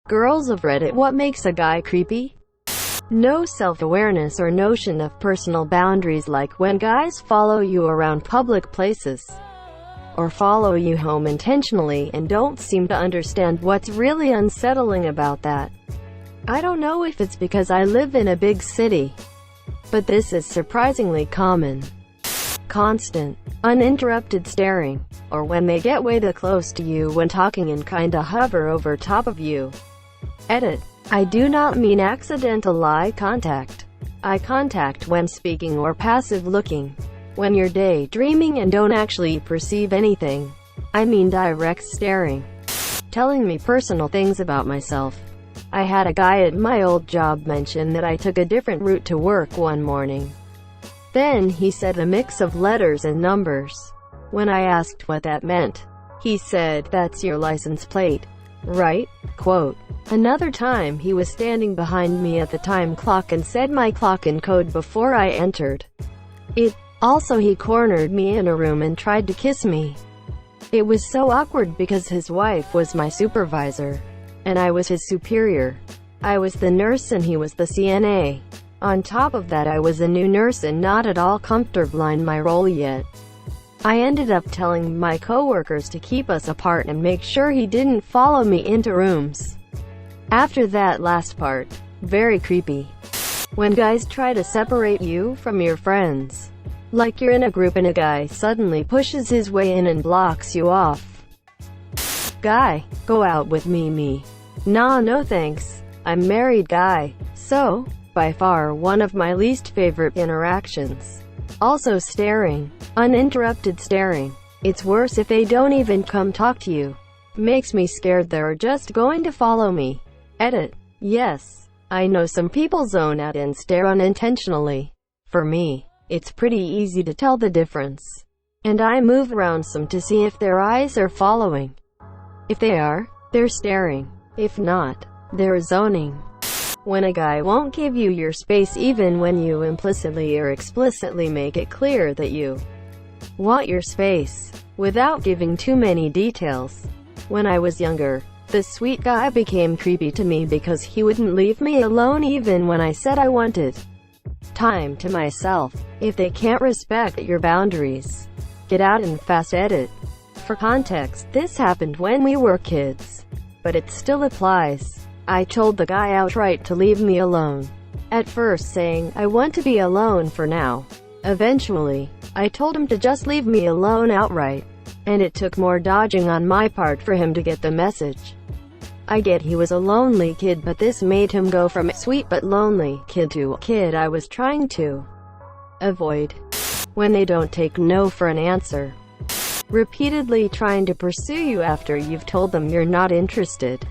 Girls of Reddit, what makes a guy creepy? No self-awareness or notion of personal boundaries, like when guys follow you around public places or follow you home intentionally and don't seem to understand what's really unsettling about that. I don't know if it's because I live in a big city, but this is surprisingly common. Constant, uninterrupted staring, or when they get way too close to you when talking and kinda hover over top of you. Edit. I do not mean accidental eye contact. Eye contact when speaking or passive looking. When you're daydreaming and don't actually perceive anything. I mean direct staring. Telling me personal things about myself. I had a guy at my old job mention that I took a different route to work one morning. Then he said a mix of letters and numbers. When I asked what that meant, he said, "That's your license plate, right?" Quote. Another time he was standing behind me at the time clock and said my clock and code before I entered it. Also, he cornered me in a room and tried to kiss me. It was so awkward because his wife was my supervisor, and I was his superior. I was the nurse and he was the CNA. On top of that, I was a new nurse and not at all comfortable in my role yet. I ended up telling my coworkers to keep us apart and make sure he didn't follow me into rooms. After that last part, very creepy. When guys try to separate you from your friends. Like you're in a group and a guy suddenly pushes his way in and blocks you off. Guy, go out with me. Nah, no thanks. I'm married guy. So, by far one of my least favorite interactions. Also staring. Uninterrupted staring. It's worse if they don't even come talk to you. Makes me scared they're just going to follow me. Edit. Yes, I know some people zone out and stare unintentionally. For me, it's pretty easy to tell the difference. And I move around some to see if their eyes are following. If they are, they're staring. If not, they're zoning. When a guy won't give you your space even when you implicitly or explicitly make it clear that you want your space, without giving too many details. When I was younger, this sweet guy became creepy to me because he wouldn't leave me alone even when I said I wanted time to myself. If they can't respect your boundaries, get out and fast. Edit. For context, this happened when we were kids, but it still applies. I told the guy outright to leave me alone. At first saying, I want to be alone for now. Eventually, I told him to just leave me alone outright. And it took more dodging on my part for him to get the message. I get he was a lonely kid, but this made him go from sweet but lonely kid to a kid I was trying to avoid. When they don't take no for an answer. Repeatedly trying to pursue you after you've told them you're not interested.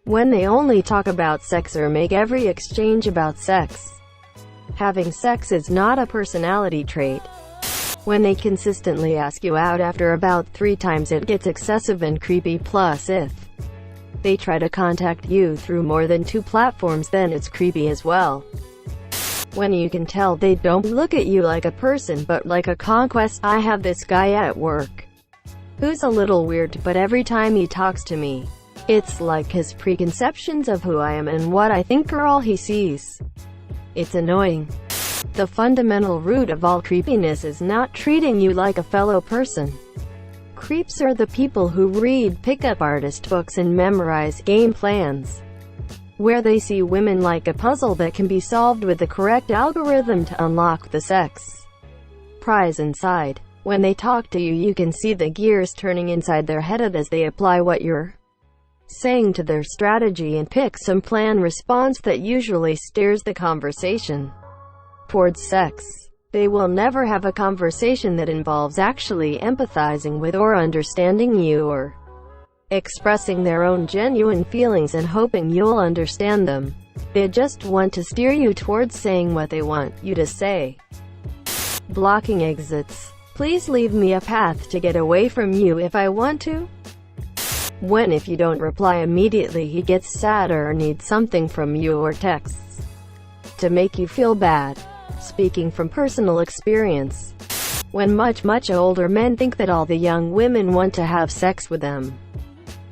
When they only talk about sex or make every exchange about sex. Having sex is not a personality trait. When they consistently ask you out after about 3 times, it gets excessive and creepy. Plus, if they try to contact you through more than 2 platforms, then it's creepy as well. When you can tell they don't look at you like a person but like a conquest. I have this guy at work who's a little weird, but every time he talks to me, it's like his preconceptions of who I am and what I think are all he sees. It's annoying. The fundamental root of all creepiness is not treating you like a fellow person. Creeps are the people who read pickup artist books and memorize game plans, where they see women like a puzzle that can be solved with the correct algorithm to unlock the sex prize inside. When they talk to you, you can see the gears turning inside their head as they apply what you're saying to their strategy and pick some planned response that usually steers the conversation towards sex. They will never have a conversation that involves actually empathizing with or understanding you, or expressing their own genuine feelings and hoping you'll understand them. They just want to steer you towards saying what they want you to say. Blocking exits. Please leave me a path to get away from you if I want to. When if you don't reply immediately, he gets sad or needs something from you, or texts to make you feel bad. Speaking from personal experience, when much older men think that all the young women want to have sex with them,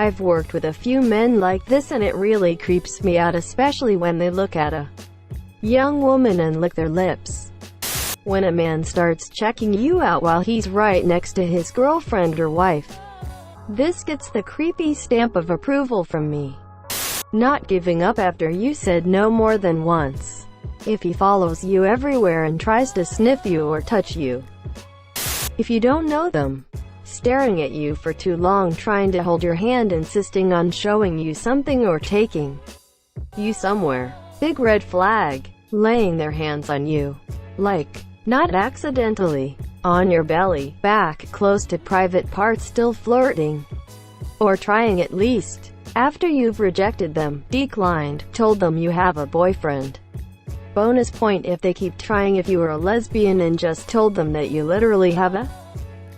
I've worked with a few men like this and it really creeps me out, especially when they look at a young woman and lick their lips. When a man starts checking you out while he's right next to his girlfriend or wife. This gets the creepy stamp of approval from me. Not giving up after you said no more than once. If he follows you everywhere and tries to sniff you or touch you. If you don't know them. Staring at you for too long, trying to hold your hand, insisting on showing you something or taking you somewhere. Big red flag. Laying their hands on you. Like, not accidentally, on your belly, back, close to private parts, still flirting. Or trying at least. After you've rejected them, declined, told them you have a boyfriend. Bonus point if they keep trying. If you were a lesbian and just told them that you literally have a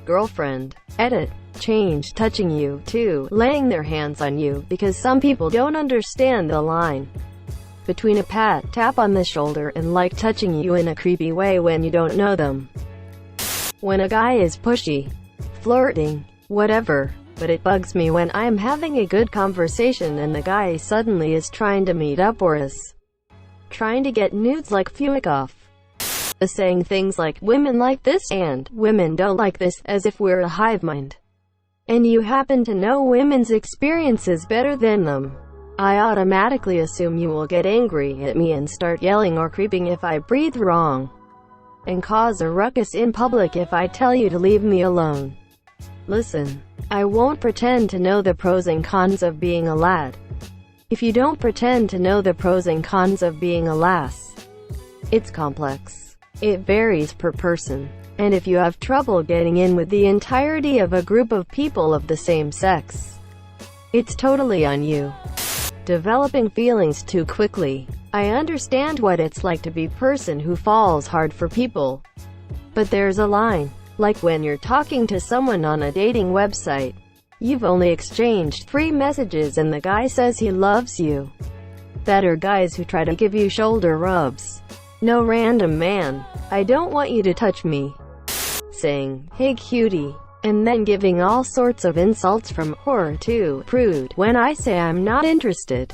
girlfriend. Edit. Change. Touching you, too. Laying their hands on you, because some people don't understand the line between a pat, tap on the shoulder, and like touching you in a creepy way when you don't know them. When a guy is pushy, flirting, whatever, but it bugs me when I am having a good conversation and the guy suddenly is trying to meet up or is trying to get nudes, like fuck off. Saying things like, women like this, and women don't like this, as if we're a hive mind. And you happen to know women's experiences better than them. I automatically assume you will get angry at me and start yelling or creeping if I breathe wrong. And cause a ruckus in public if I tell you to leave me alone. Listen, I won't pretend to know the pros and cons of being a lad. If you don't pretend to know the pros and cons of being a lass. It's complex. It varies per person. And if you have trouble getting in with the entirety of a group of people of the same sex, it's totally on you. Developing feelings too quickly. I understand what it's like to be a person who falls hard for people. But there's a line. Like when you're talking to someone on a dating website. You've only exchanged 3 messages and the guy says he loves you. That are guys who try to give you shoulder rubs. No random man. I don't want you to touch me. Saying, hey cutie. And then giving all sorts of insults from whore to prude when I say I'm not interested.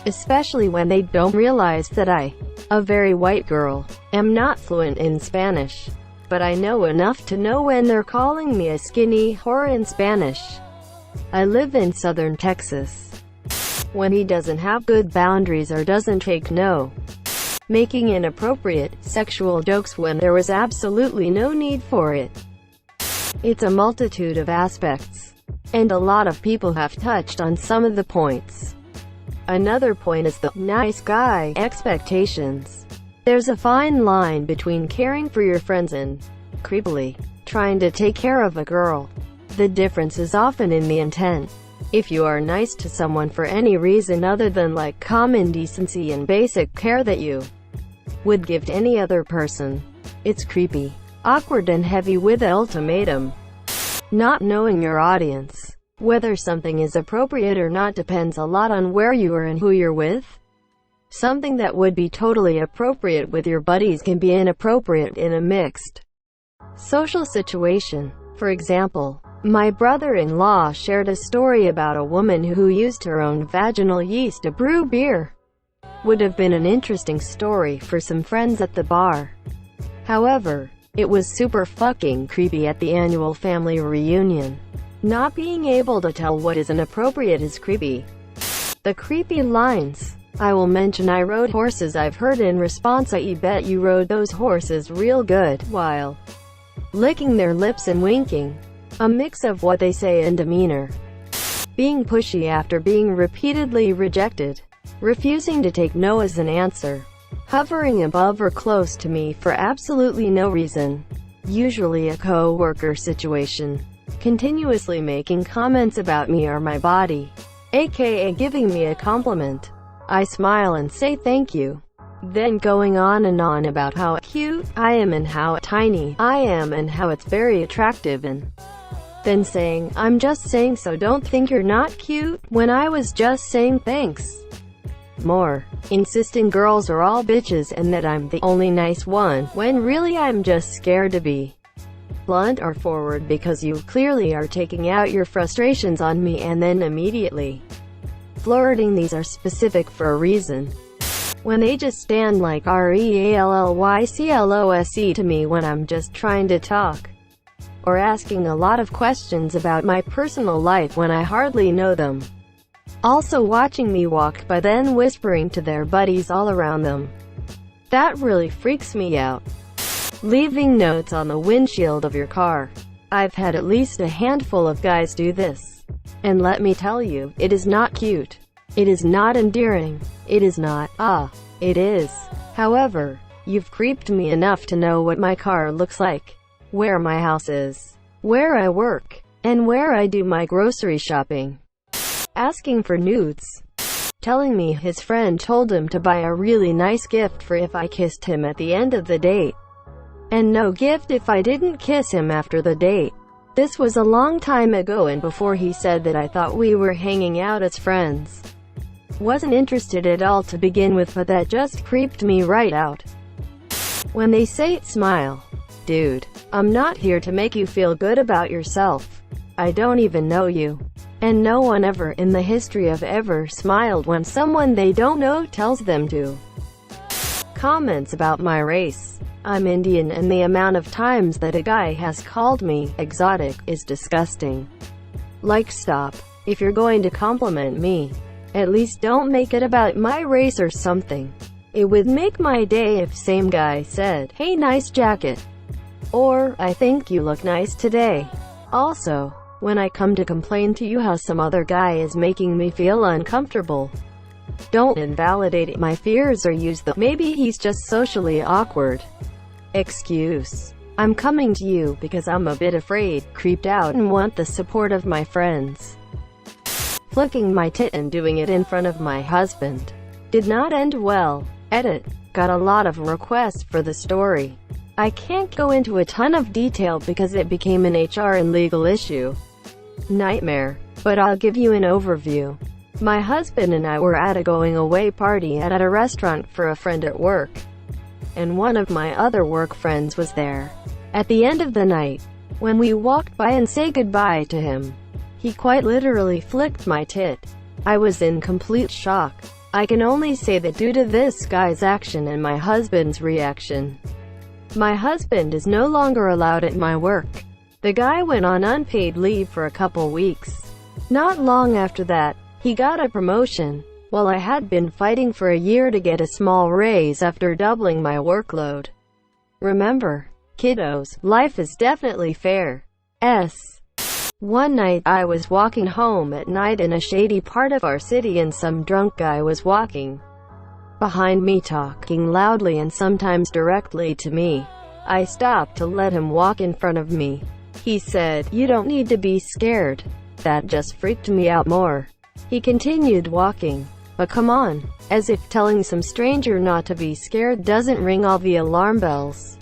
Especially when they don't realize that I, a very white girl, am not fluent in Spanish. But I know enough to know when they're calling me a skinny whore in Spanish. I live in southern Texas. When he doesn't have good boundaries or doesn't take no. Making inappropriate, sexual jokes when there was absolutely no need for it. It's a multitude of aspects. And a lot of people have touched on some of the points. Another point is the nice guy expectations. There's a fine line between caring for your friends and, creepily, trying to take care of a girl. The difference is often in the intent. If you are nice to someone for any reason other than like common decency and basic care that you would give to any other person, it's creepy, awkward and heavy with an ultimatum. Not knowing your audience. Whether something is appropriate or not depends a lot on where you are and who you're with. Something that would be totally appropriate with your buddies can be inappropriate in a mixed social situation. For example, my brother-in-law shared a story about a woman who used her own vaginal yeast to brew beer. Would have been an interesting story for some friends at the bar. However, it was super fucking creepy at the annual family reunion. Not being able to tell what is inappropriate is creepy. The creepy lines. I will mention I rode horses. I've heard in response, I bet you rode those horses real good, while licking their lips and winking. A mix of what they say and demeanor. Being pushy after being repeatedly rejected. Refusing to take no as an answer. Hovering above or close to me for absolutely no reason. Usually a co-worker situation. Continuously making comments about me or my body. AKA giving me a compliment. I smile and say thank you. Then going on and on about how cute I am and how tiny I am and how it's very attractive, and then saying, I'm just saying so don't think you're not cute, when I was just saying thanks. More. Insisting girls are all bitches and that I'm the only nice one, when really I'm just scared to be blunt or forward because you clearly are taking out your frustrations on me and then immediately flirting. These are specific for a reason. When they just stand like REALLYCLOSE to me when I'm just trying to talk, or asking a lot of questions about my personal life when I hardly know them. Also watching me walk by then whispering to their buddies all around them. That really freaks me out. Leaving notes on the windshield of your car. I've had at least a handful of guys do this. And let me tell you, it is not cute. It is not endearing. It is not. It is. However, you've creeped me enough to know what my car looks like, where my house is, where I work, and where I do my grocery shopping. Asking for nudes. Telling me his friend told him to buy a really nice gift for if I kissed him at the end of the date, and no gift if I didn't kiss him after the date. This was a long time ago and before he said that. I thought we were hanging out as friends. Wasn't interested at all to begin with, but that just creeped me right out. When they say smile. Dude, I'm not here to make you feel good about yourself. I don't even know you. And no one ever in the history of ever smiled when someone they don't know tells them to. Comments about my race. I'm Indian and the amount of times that a guy has called me exotic is disgusting. Like, stop. If you're going to compliment me, at least don't make it about my race or something. It would make my day if same guy said, "Hey, nice jacket," or "I think you look nice today." Also, when I come to complain to you how some other guy is making me feel uncomfortable, don't invalidate my fears or use the "maybe he's just socially awkward" excuse. I'm coming to you because I'm a bit afraid, creeped out, and want the support of my friends. Flicking my tit and doing it in front of my husband. Did not end well. Edit. Got a lot of requests for the story. I can't go into a ton of detail because it became an HR and legal issue. Nightmare. But I'll give you an overview. My husband and I were at a going-away party at a restaurant for a friend at work, and one of my other work friends was there. At the end of the night, when we walked by and said goodbye to him, he quite literally flicked my tit. I was in complete shock. I can only say that due to this guy's action and my husband's reaction, my husband is no longer allowed at my work. The guy went on unpaid leave for a couple weeks. Not long after that, he got a promotion, while I had been fighting for a year to get a small raise after doubling my workload. Remember, kiddos, life is definitely fair. One night I was walking home at night in a shady part of our city and some drunk guy was walking behind me talking loudly and sometimes directly to me. I stopped to let him walk in front of me. He said, "You don't need to be scared." That just freaked me out more. He continued walking. But come on, as if telling some stranger not to be scared doesn't ring all the alarm bells.